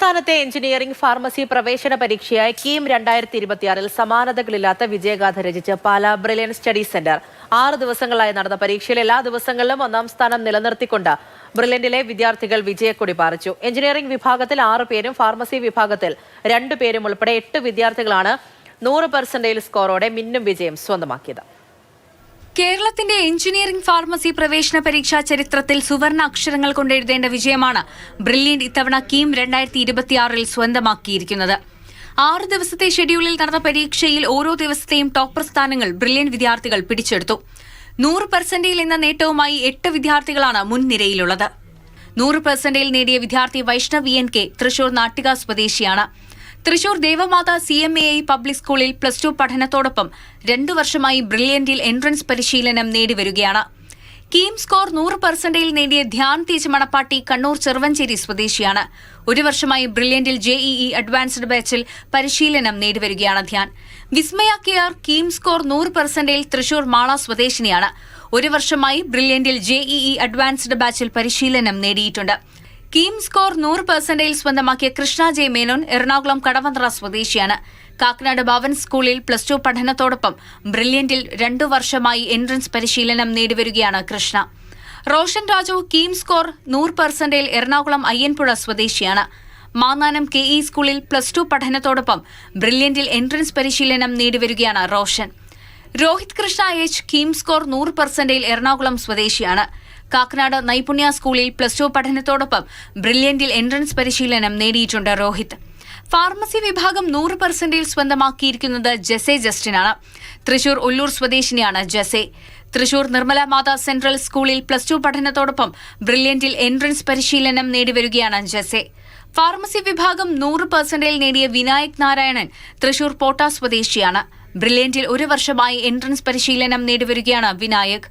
സംസ്ഥാനത്തെ engineering pharmacy പ്രവേശന പരീക്ഷയായ കീം 2026 സമാനതകളില്ലാത്ത വിജയഗാഥ രചിച്ച് പാലാ ബ്രില്യൻറ്റ് സ്റ്റഡി സെന്റർ 6 ദിവസങ്ങളായി നടന്ന പരീക്ഷയിൽ എല്ലാ ദിവസങ്ങളിലും ഒന്നാം സ്ഥാനം നിലനിർത്തിക്കൊണ്ട് ബ്രില്യന്റിലെ വിദ്യാർത്ഥികൾ വിജയക്കൊടി പാറിച്ചു. എഞ്ചിനീയറിംഗ് വിഭാഗത്തിൽ 6 പേരും ഫാർമസി വിഭാഗത്തിൽ 2 പേരും ഉൾപ്പെടെ 8 വിദ്യാർത്ഥികളാണ് 100% സ്കോറോടെ മിന്നും വിജയം സ്വന്തമാക്കിയത്. കേരളത്തിന്റെ എഞ്ചിനീയറിംഗ് ഫാർമസി പ്രവേശന പരീക്ഷാ ചരിത്രത്തിൽ സുവർണ അക്ഷരങ്ങൾ കൊണ്ടെഴുതേണ്ട വിജയമാണ് ബ്രില്യന്റ് ഇത്തവണ കീം 2026 സ്വന്തമാക്കിയിരിക്കുന്നത്. 6 ദിവസത്തെ ഷെഡ്യൂളിൽ നടന്ന പരീക്ഷയിൽ ഓരോ ദിവസത്തെയും ടോപ്പർ സ്ഥാനങ്ങൾ ബ്രില്യന്റ് വിദ്യാർത്ഥികൾ പിടിച്ചെടുത്തു. 100% എന്ന നേട്ടവുമായി 8 വിദ്യാർത്ഥികളാണ് മുൻനിരയിലുള്ളത്. 100% നേടിയ വിദ്യാർത്ഥി വൈഷ്ണവ് ENK തൃശൂർ നാട്ടിക സ്വദേശിയാണ്. തൃശൂർ ദേവമാത CMAI പബ്ലിക് സ്കൂളിൽ +2 പഠനത്തോടൊപ്പം 2 വർഷമായി ബ്രില്യന്റിൽ എൻട്രൻസ് പരിശീലനം നേടിവരികയാണ്. കീം സ്കോർ 100% നേടിയ ധ്യാൻ തേജ് മണപ്പാട്ടി കണ്ണൂർ ചെറുവഞ്ചേരി സ്വദേശിയാണ്. 1 വർഷമായി ബ്രില്യന്റിൽ JEE അഡ്വാൻസ്ഡ് ബാച്ചിൽ പരിശീലനം നേടിവരികയാണ് ധ്യാൻ. വിസ്മയ KR കീം സ്കോർ 100% തൃശൂർ മാള സ്വദേശിനിയാണ്. 1 വർഷമായി ബ്രില്യന്റിൽ JEE അഡ്വാൻസ്ഡ് ബാച്ചിൽ പരിശീലനം നേടിയിട്ടുണ്ട്. കീം സ്കോർ 100% സ്വന്തമാക്കിയ കൃഷ്ണ J മേനോൻ എറണാകുളം കടവന്ത്ര സ്വദേശിയാണ്. കാക്കനാട് ഭവൻ സ്കൂളിൽ +2 പഠനത്തോടൊപ്പം ബ്രില്യന്റിൽ 2 വർഷമായി എൻട്രൻസ് പരിശീലനം നേടിവരികയാണ് കൃഷ്ണ. റോഷൻ രാജു കീം സ്കോർ 100% എറണാകുളം അയ്യൻപുഴ സ്വദേശിയാണ്. മാന്നാനം KE സ്കൂളിൽ +2 പഠനത്തോടൊപ്പം ബ്രില്യന്റിൽ എൻട്രൻസ് പരിശീലനം നേടിവരികയാണ് റോഷൻ. രോഹിത് കൃഷ്ണ H കീം സ്കോർ 100% എറണാകുളം സ്വദേശിയാണ്. കാക്കനാട് നൈപുണ്യ സ്കൂളിൽ +2 പഠനത്തോടൊപ്പം ബ്രില്യന്റിൽ എൻട്രൻസ് പരിശീലനം നേടിയിട്ടുണ്ട് രോഹിത്. ഫാർമസി വിഭാഗം 100% സ്വന്തമാക്കിയിരിക്കുന്നത് ജെസെ ജസ്റ്റിനാണ്. തൃശൂർ ഉള്ളൂർ സ്വദേശിനിയാണ് ജെസെ. തൃശൂർ നിർമ്മല മാതാ സെൻട്രൽ സ്കൂളിൽ +2 പഠനത്തോടൊപ്പം ബ്രില്യന്റിൽ എൻട്രൻസ് പരിശീലനം നേടിവരികയാണ് ജെസെ. ഫാർമസി വിഭാഗം 100% നേടിയ വിനായക് നാരായണൻ തൃശൂർ പോട്ട സ്വദേശിയാണ്. ബ്രില്യന്റിൽ 1 വർഷമായി എൻട്രൻസ് പരിശീലനം നേടിവരികയാണ് വിനായക്.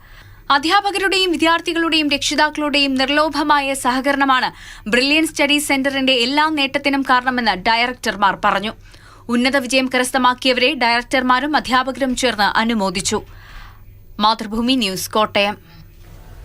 അധ്യാപകരുടെയും വിദ്യാർത്ഥികളുടെയും രക്ഷിതാക്കളുടെയും നിർലോഭമായ സഹകരണമാണ് ബ്രില്യന്റ് സ്റ്റഡി സെന്ററിന്റെ എല്ലാ നേട്ടത്തിനും കാരണമെന്ന് ഡയറക്ടർമാർ പറഞ്ഞു. ഉന്നത വിജയം കരസ്ഥമാക്കിയവരെ ഡയറക്ടർമാരും അധ്യാപകരും ചേർന്ന് അനുമോദിച്ചു. മാതൃഭൂമി ന്യൂസ്, കോട്ടയം.